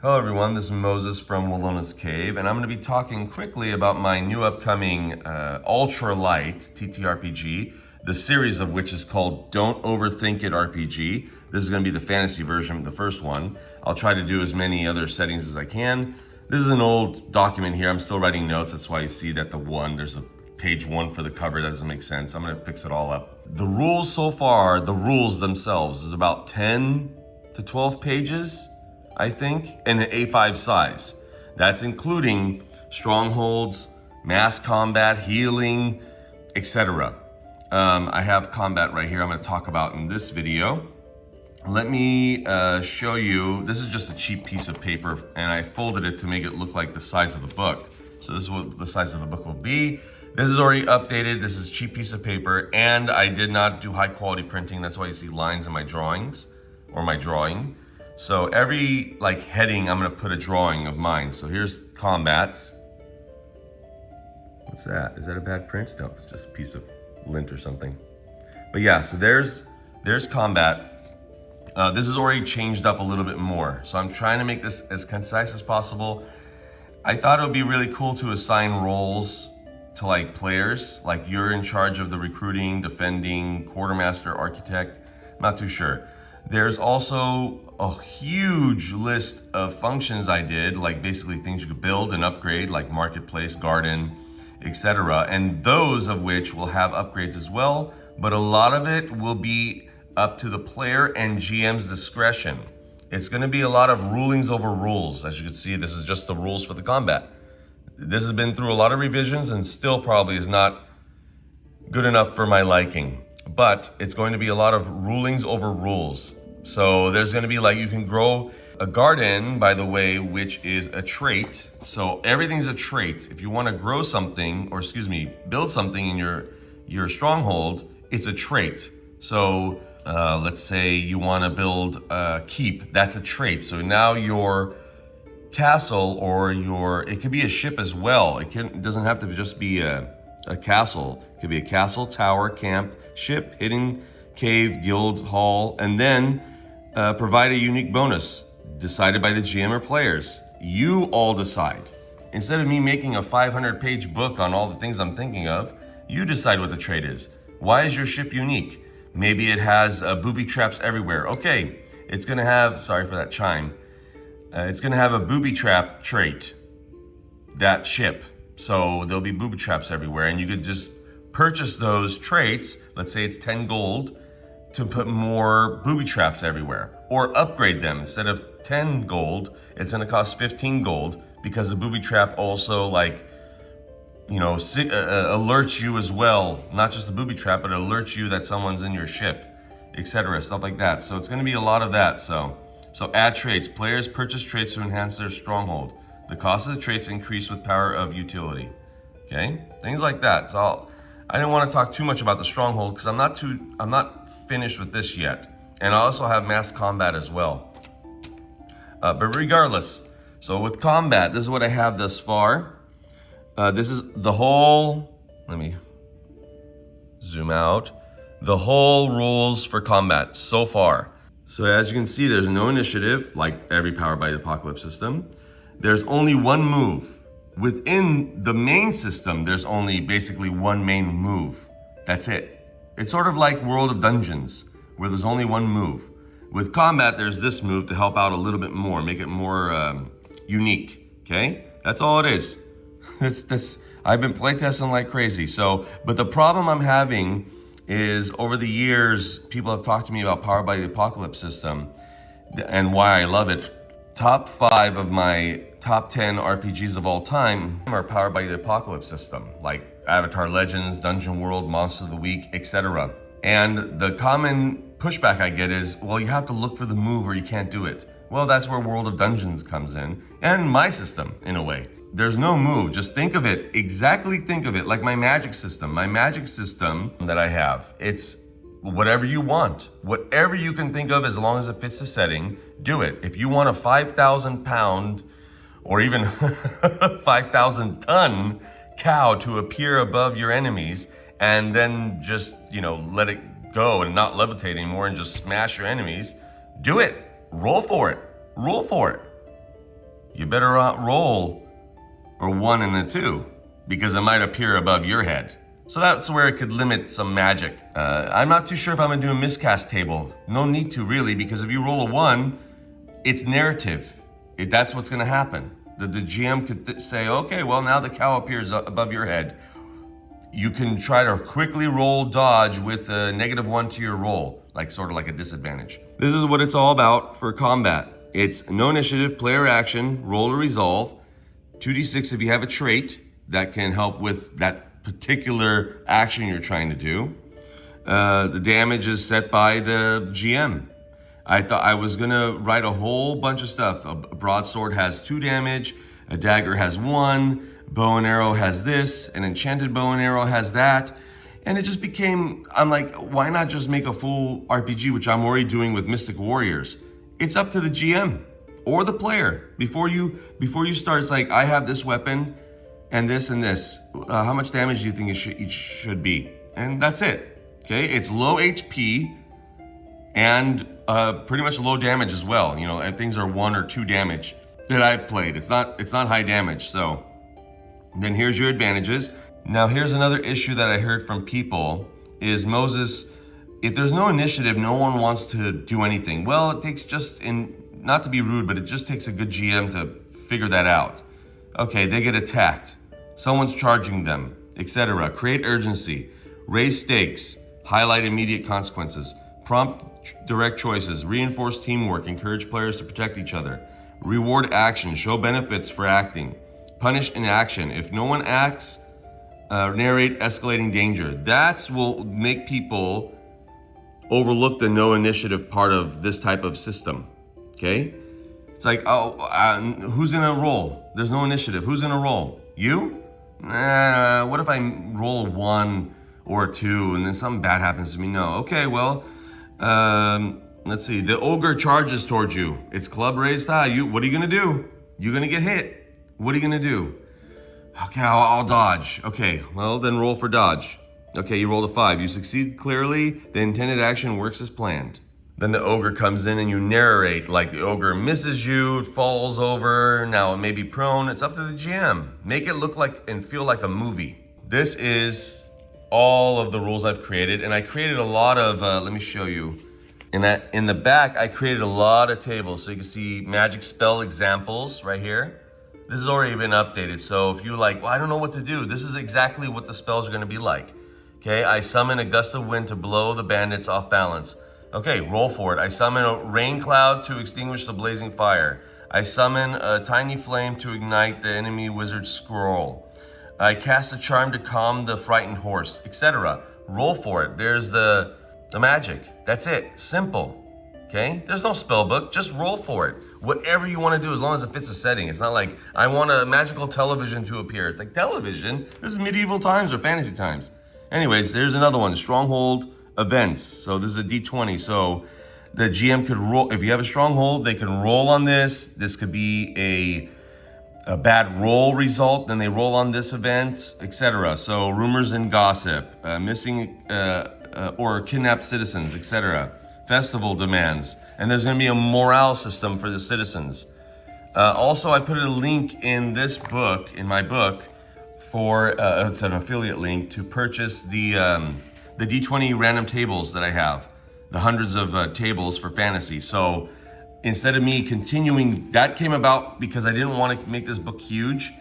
Hello everyone, this is Moses from Wilona's Cave, and I'm going to be talking quickly about my new upcoming Ultra-Lite TTRPG, the series of which is called Don't Overthink It RPG. This is going to be the fantasy version, the first one. I'll try to do as many other settings as I can. This is an old document here, I'm still writing notes, that's why you see that there's a page 1 for the cover. That doesn't make sense. I'm going to fix it all up. The rules so far, the rules themselves, is about 10 to 12 pages. I think, in an A5 size. That's including strongholds, mass combat, healing, etc. I have combat right here I'm going to talk about in this video. Let me show you, this is just a cheap piece of paper and I folded it to make it look like the size of the book. So this is what the size of the book will be. This is already updated, this is a cheap piece of paper, and I did not do high quality printing. That's why you see lines in my drawings, or my drawing. So every heading, I'm gonna put a drawing of mine. So here's combats. What's that? Is that a bad print? No, it's just a piece of lint or something. But yeah, so there's combat. This is already changed up a little bit more. So I'm trying to make this as concise as possible. I thought it would be really cool to assign roles to players. Like you're in charge of the recruiting, defending, quartermaster, architect. I'm not too sure. There's also a huge list of functions I did, like basically things you could build and upgrade, like marketplace, garden, etc. And those of which will have upgrades as well, but a lot of it will be up to the player and GM's discretion. It's going to be a lot of rulings over rules. As you can see, this is just the rules for the combat. This has been through a lot of revisions and still probably is not good enough for my liking. But it's going to be a lot of rulings over rules. So there's going to be you can grow a garden, by the way, which is a trait. So everything's a trait. If you want to grow something, or build something in your stronghold, it's a trait. So let's say you want to build a keep, that's a trait. So now your castle it could be a ship as well. It doesn't have to just be a castle. It could be a castle, tower, camp, ship, hidden cave, guild, hall, and then provide a unique bonus decided by the GM or players. You all decide. Instead of me making a 500-page book on all the things I'm thinking of, you decide what the trait is. Why is your ship unique? Maybe it has booby traps everywhere. Okay, it's gonna have, sorry for that chime, it's gonna have a booby trap trait, that ship. So there'll be booby traps everywhere, and you could just purchase those traits, let's say it's 10 gold, to put more booby traps everywhere. Or upgrade them. Instead of 10 gold, it's gonna cost 15 gold, because the booby trap also alerts you as well. Not just the booby trap, but it alerts you that someone's in your ship, etc. Stuff like that. So it's gonna be a lot of that. So add traits. Players purchase traits to enhance their stronghold. The cost of the traits increase with power of utility. Okay, things like that. So I didn't want to talk too much about the stronghold because I'm not finished with this yet, and I also have mass combat as well. But regardless, so with combat, this is what I have thus far. This is the whole. Let me zoom out. The whole rules for combat so far. So as you can see, there's no initiative like every Powered by the Apocalypse system. There's only one move. Within the main system, there's only basically one main move. That's it. It's sort of like World of Dungeons, where there's only one move. With combat, there's this move to help out a little bit more, make it more unique, okay? That's all it is. I've been playtesting like crazy. But the problem I'm having is over the years, people have talked to me about Powered by the Apocalypse system and why I love it. Top 5 of my top 10 RPGs of all time are Powered by the Apocalypse system, like Avatar Legends, Dungeon World, Monster of the Week, etc. And the common pushback I get is, well, you have to look for the move or you can't do it. Well, that's where World of Dungeons comes in, and my system, in a way. There's no move, just think of it, exactly think of it like my magic system. My magic system that I have, it's whatever you want, whatever you can think of as long as it fits the setting, do it. If you want a 5,000 pound or even 5,000 ton cow to appear above your enemies and then just, let it go and not levitate anymore and just smash your enemies, do it. Roll for it. you better roll a 1 and a 2 because it might appear above your head. So that's where it could limit some magic. I'm not too sure if I'm gonna do a miscast table. No need to really, because if you roll a 1, it's narrative. That's what's gonna happen. The GM could say, okay, well now the cow appears above your head. You can try to quickly roll dodge with a -1 to your roll, sort of like a disadvantage. This is what it's all about for combat. It's no initiative, player action, roll to resolve, 2d6 if you have a trait that can help with that particular action you're trying to do. The damage is set by the GM. I thought I was gonna write a whole bunch of stuff. A broadsword has 2 damage, a dagger has 1, bow and arrow has this, an enchanted bow and arrow has that. And it just became, I'm like, why not just make a full RPG, which I'm already doing with Mystic Warriors? It's up to the GM or the player. Before you start, it's like, I have this weapon and this and this. How much damage do you think each should be? And that's it, okay? It's low HP and pretty much low damage as well. And things are 1 or 2 damage that I've played. It's not high damage, so then here's your advantages. Now here's another issue that I heard from people is, Moses, if there's no initiative, no one wants to do anything. Well, it takes not to be rude, but it just takes a good GM to figure that out. Okay, they get attacked, someone's charging them, etc. Create urgency, raise stakes, highlight immediate consequences, prompt direct choices, reinforce teamwork, encourage players to protect each other, reward action, show benefits for acting, punish inaction. If no one acts, narrate escalating danger. That's will make people overlook the no initiative part of this type of system, okay? It's like, who's gonna roll? There's no initiative. Who's gonna roll? You? What if I roll a 1 or a 2 and then something bad happens to me? No. Okay, well, let's see. The ogre charges towards you. It's club raised high. What are you gonna do? You're gonna get hit. What are you gonna do? Okay, I'll dodge. Okay, well then roll for dodge. Okay, you rolled a 5. You succeed clearly. The intended action works as planned. Then the ogre comes in and you narrate, like the ogre misses you, it falls over, now it may be prone. It's up to the GM. Make it look like and feel like a movie. This is all of the rules I've created, and I created a lot of, let me show you. In the back, I created a lot of tables, so you can see magic spell examples right here. This has already been updated, so if you're like, well, I don't know what to do, this is exactly what the spells are gonna be like. Okay, I summon a gust of wind to blow the bandits off balance. Okay, roll for it. I summon a rain cloud to extinguish the blazing fire. I summon a tiny flame to ignite the enemy wizard's scroll. I cast a charm to calm the frightened horse, etc. Roll for it. There's the magic. That's it. Simple. Okay? There's no spell book. Just roll for it. Whatever you want to do, as long as it fits the setting. It's not like, I want a magical television to appear. It's like, television? This is medieval times or fantasy times. Anyways, there's another one. Stronghold events. So this is a D20. So the GM could roll. If you have a stronghold, they can roll on this. This could be a bad roll result. Then they roll on this event, etc. So rumors and gossip, missing or kidnapped citizens, etc. Festival demands. And there's going to be a morale system for the citizens. Also, I put a link in this book, in my book, for it's an affiliate link to purchase the D20 random tables that I have, the hundreds of tables for fantasy. So instead of me continuing, that came about because I didn't want to make this book huge.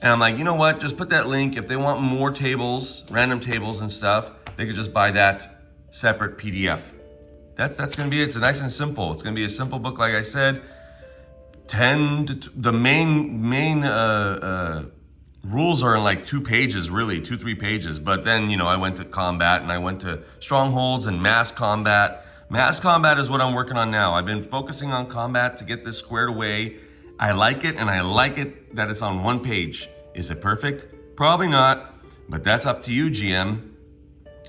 And I'm like, you know what, just put that link. If they want more tables, random tables and stuff, they could just buy that separate PDF. That's gonna be it. It's nice and simple. It's gonna be a simple book, like I said. The main rules are in like 2 pages, really, 2-3 pages. But then, I went to combat and I went to strongholds and mass combat. Mass combat is what I'm working on now. I've been focusing on combat to get this squared away. I like it, and I like it that it's on 1 page. Is it perfect? Probably not, but that's up to you, GM.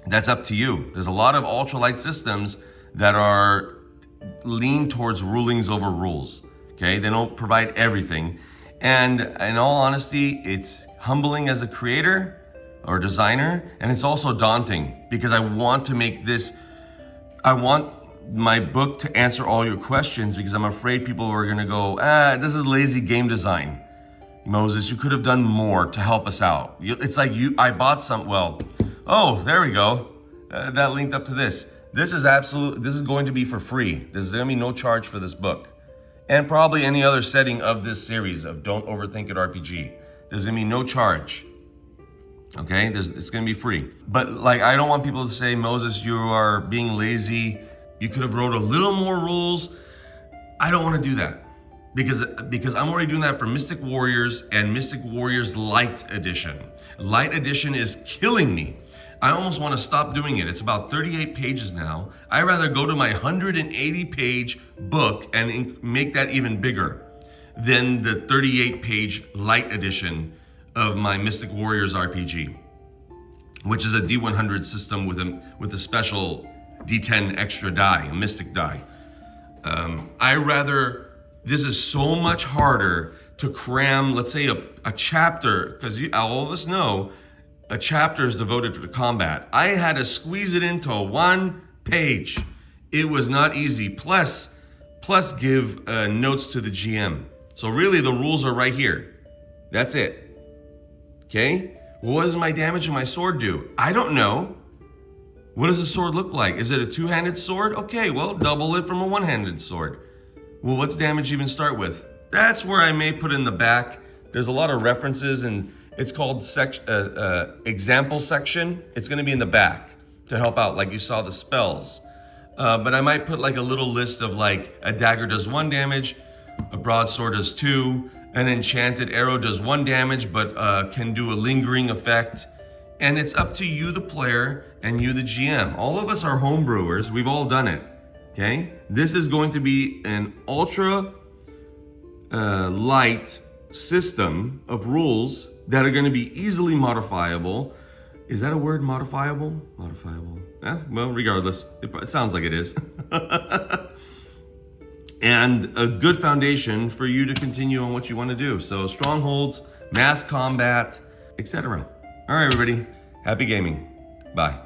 That's up to you. There's a lot of ultralight systems that are lean towards rulings over rules, okay? They don't provide everything. And in all honesty, it's humbling as a creator or designer, and it's also daunting because I want to make this, I want my book to answer all your questions because I'm afraid people are gonna go, this is lazy game design. Moses, you could have done more to help us out. It's like I bought some, oh, there we go. That linked up to this. This is going to be for free. There's gonna be no charge for this book. And probably any other setting of this series of Don't Overthink It RPG. There's gonna be no charge. Okay, it's gonna be free. But like, I don't want people to say, Moses, you are being lazy. You could have wrote a little more rules. I don't wanna do that. Because I'm already doing that for Mystic Warriors and Mystic Warriors Lite Edition. Lite Edition is killing me. I almost want to stop doing it. It's about 38 pages now. I'd rather go to my 180-page book and make that even bigger than the 38-page Lite Edition of my Mystic Warriors RPG, which is a D100 system with a special D10 extra die, a Mystic die. This is so much harder to cram, let's say a chapter, because all of us know a chapter is devoted to the combat. I had to squeeze it into one page. It was not easy. Plus give notes to the GM. So really the rules are right here. That's it. Okay? Well, what does my damage and my sword do? I don't know. What does a sword look like? Is it a two-handed sword? Okay, well, double it from a one-handed sword. Well, what's damage even start with? That's where I may put in the back. There's a lot of references, and it's called example section. It's gonna be in the back to help out, like you saw the spells. But I might put like a little list of like, a dagger does 1 damage, a broadsword does 2, an enchanted arrow does 1 damage, but can do a lingering effect. And it's up to you, the player, and you, the GM. All of us are homebrewers. We've all done it. Okay, this is going to be an ultra light system of rules that are going to be easily modifiable. Is that a word, modifiable? Modifiable. Well, regardless, it sounds like it is. And a good foundation for you to continue on what you want to do. So strongholds, mass combat, etc. All right, everybody. Happy gaming. Bye.